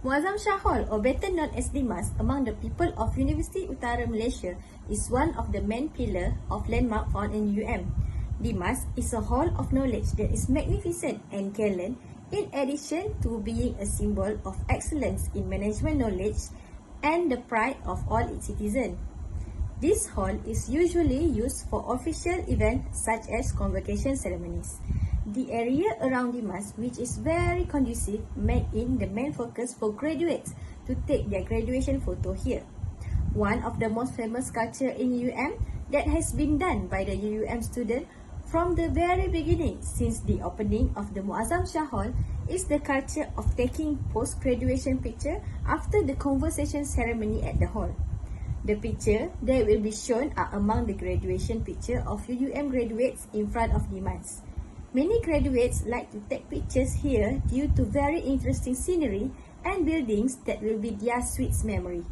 Muazzam Shah Hall, or better known as Dimas, among the people of University Utara Malaysia, is one of the main pillars of landmark found in UM. Dimas is a hall of knowledge that is magnificent and gallant, in addition to being a symbol of excellence in management knowledge and the pride of all its citizens. This hall is usually used for official events such as convocation ceremonies. The area around Dimas, which is very conducive, made it the main focus for graduates to take their graduation photo here. One of the most famous sculpture in UM that has been done by the UM student from the very beginning since the opening of the Muazzam Shah Hall is the culture of taking post-graduation picture after the convocation ceremony at the hall. The picture that will be shown are among the graduation picture of UM graduates in front of Dimas. Many graduates like to take pictures here due to very interesting scenery and buildings that will be their sweet memory.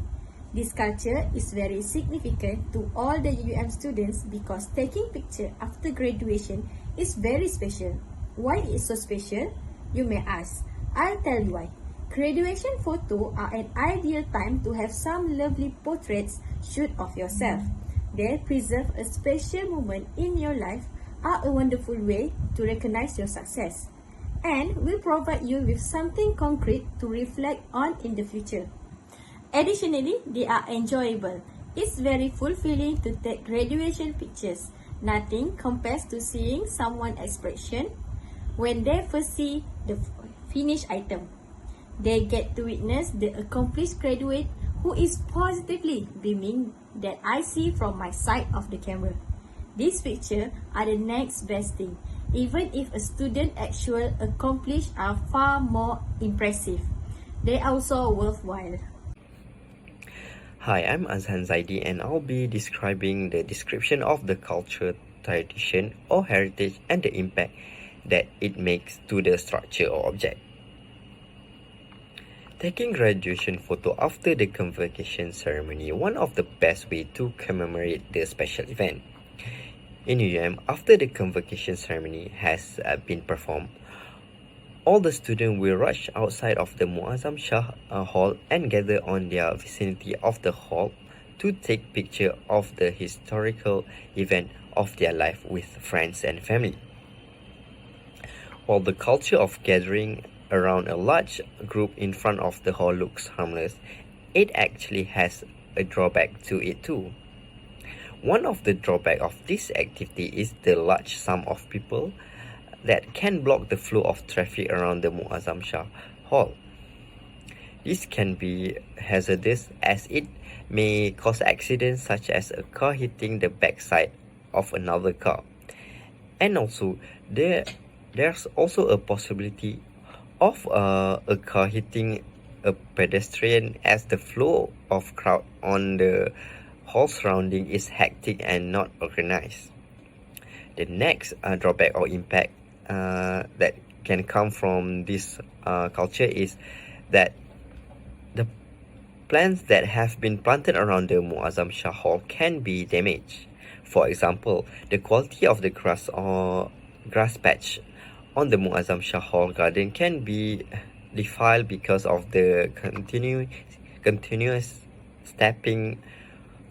This culture is very significant to all the UM students because taking picture after graduation is very special. Why is so special? You may ask. I'll tell you why. Graduation photos are an ideal time to have some lovely portraits shoot of yourself. They preserve a special moment in your life, are a wonderful way to recognize your success, and will provide you with something concrete to reflect on in the future. Additionally, they are enjoyable. It's very fulfilling to take graduation pictures. Nothing compares to seeing someone's expression when they first see the finished item. They get to witness the accomplished graduate who is positively beaming that I see from my side of the camera. These pictures are the next best thing. Even if a student actual accomplished are far more impressive, they are also worthwhile. Hi, I'm Azhan Zaidi and I'll be describing the description of the culture, tradition or heritage and the impact that it makes to the structure or object. Taking graduation photo after the convocation ceremony, one of the best way to commemorate the special event. In UM, after the convocation ceremony has been performed, all the students will rush outside of the Muazzam Shah Hall and gather on their vicinity of the hall to take picture of the historical event of their life with friends and family. While the culture of gathering around a large group in front of the hall looks harmless, it actually has a drawback to it too. One of the drawbacks of this activity is the large sum of people that can block the flow of traffic around the Muazzam Shah Hall. This can be hazardous as it may cause accidents such as a car hitting the backside of another car. And also, there's also a possibility of a car hitting a pedestrian as the flow of crowd on the hall surrounding is hectic and not organized. The next drawback or impact that can come from this culture is that the plants that have been planted around the Muazzam Shah Hall can be damaged. For example, the quality of the grass or grass patch on the Muazzam Shah Hall garden can be defiled because of the continuous stepping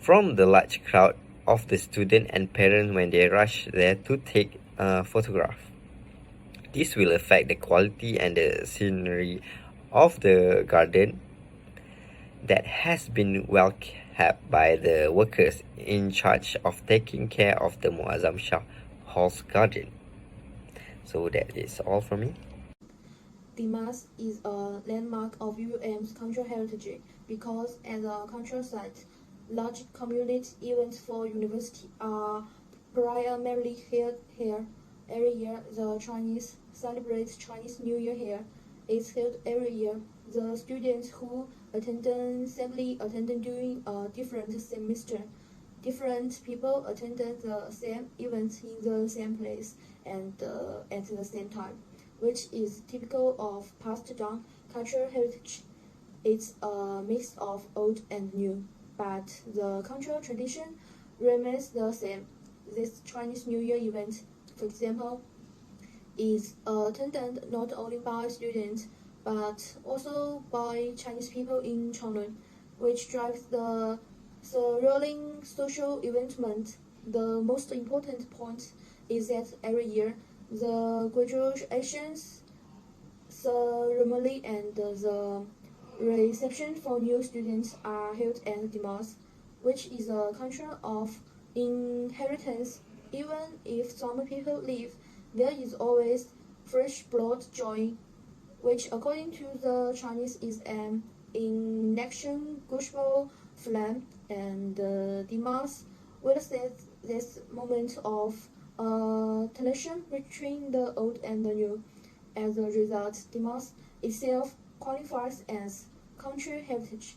from the large crowd of the student and parents when they rush there to take a photograph. This will affect the quality and the scenery of the garden that has been well kept by the workers in charge of taking care of the Muazzam Shah Hall's garden. So that is all from me. Dimas is a landmark of UM's cultural heritage because as a cultural site, large community events for university are primarily held here. Every year, the Chinese celebrate Chinese New Year here. It's held every year. The students who attend simply attend during a different semester. Different people attend the same events in the same place and at the same time, which is typical of passed down cultural heritage. It's a mix of old and new, but the cultural tradition remains the same. This Chinese New Year event, for example, is attended not only by students but also by Chinese people in China, which drives the surrounding social event. The most important point is that every year the graduation ceremony and the reception for new students are held at Dimas, which is a culture of inheritance. Even if some people leave, there is always fresh blood joy, which according to the Chinese is an inextinguishable flame, and Dimas witnesses this moment of tension between the old and the new. As a result, Dimas itself qualifies as country heritage.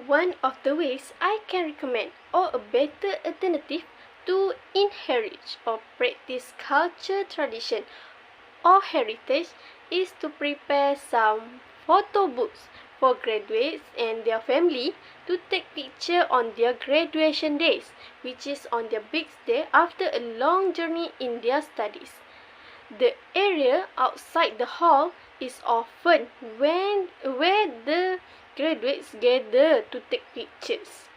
One of the ways I can recommend or a better alternative to inherit or practice culture, tradition or heritage is to prepare some photo books for graduates and their family to take picture on their graduation days, which is on their big day after a long journey in their studies. The area outside the hall is often where the graduates gather to take pictures.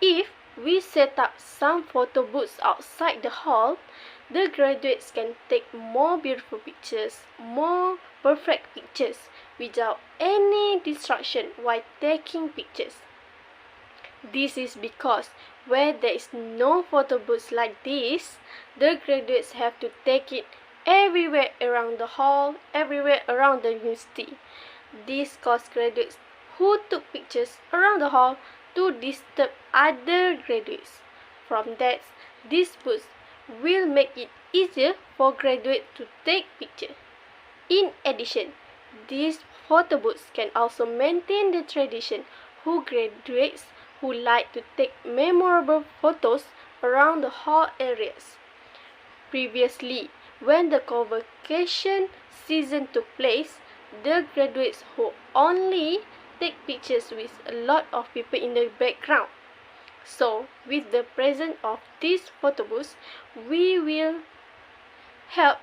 If we set up some photo booths outside the hall, the graduates can take more beautiful pictures, more perfect pictures, without any distraction while taking pictures. This is because where there is no photo booths like this, the graduates have to take it everywhere around the hall, everywhere around the university. This caused graduates who took pictures around the hall to disturb other graduates. From that, these booths will make it easier for graduates to take pictures. In addition, these photo booths can also maintain the tradition who graduates who like to take memorable photos around the hall areas. Previously, when the convocation season took place, the graduates who only take pictures with a lot of people in the background. So, with the presence of these photo booths, we will help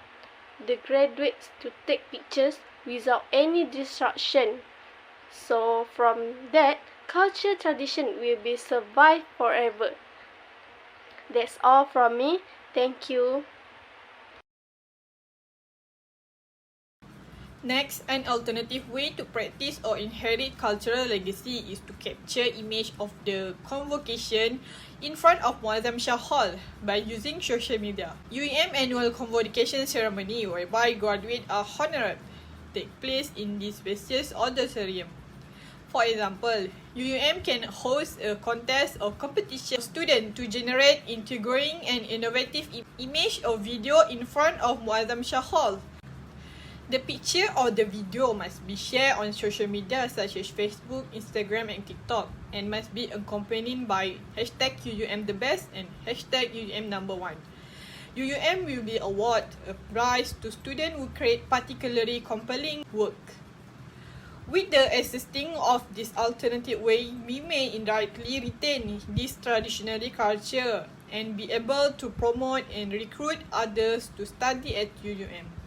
the graduates to take pictures without any distraction. So, from that, culture tradition will be survived forever. That's all from me. Thank you. Next, an alternative way to practice or inherit cultural legacy is to capture image of the convocation in front of Muazzam Shah Hall by using social media. UEM annual convocation ceremony whereby graduates are honored take place in this spacious auditorium. For example, UUM can host a contest or competition for students to generate intriguing and innovative image or video in front of Muazzam Shah Hall. The picture or the video must be shared on social media such as Facebook, Instagram and TikTok and must be accompanied by #UUMTheBest and #UUM1. UUM will be award a prize to students who create particularly compelling work. With the existing of this alternative way, we may indirectly retain this traditional culture and be able to promote and recruit others to study at UUM.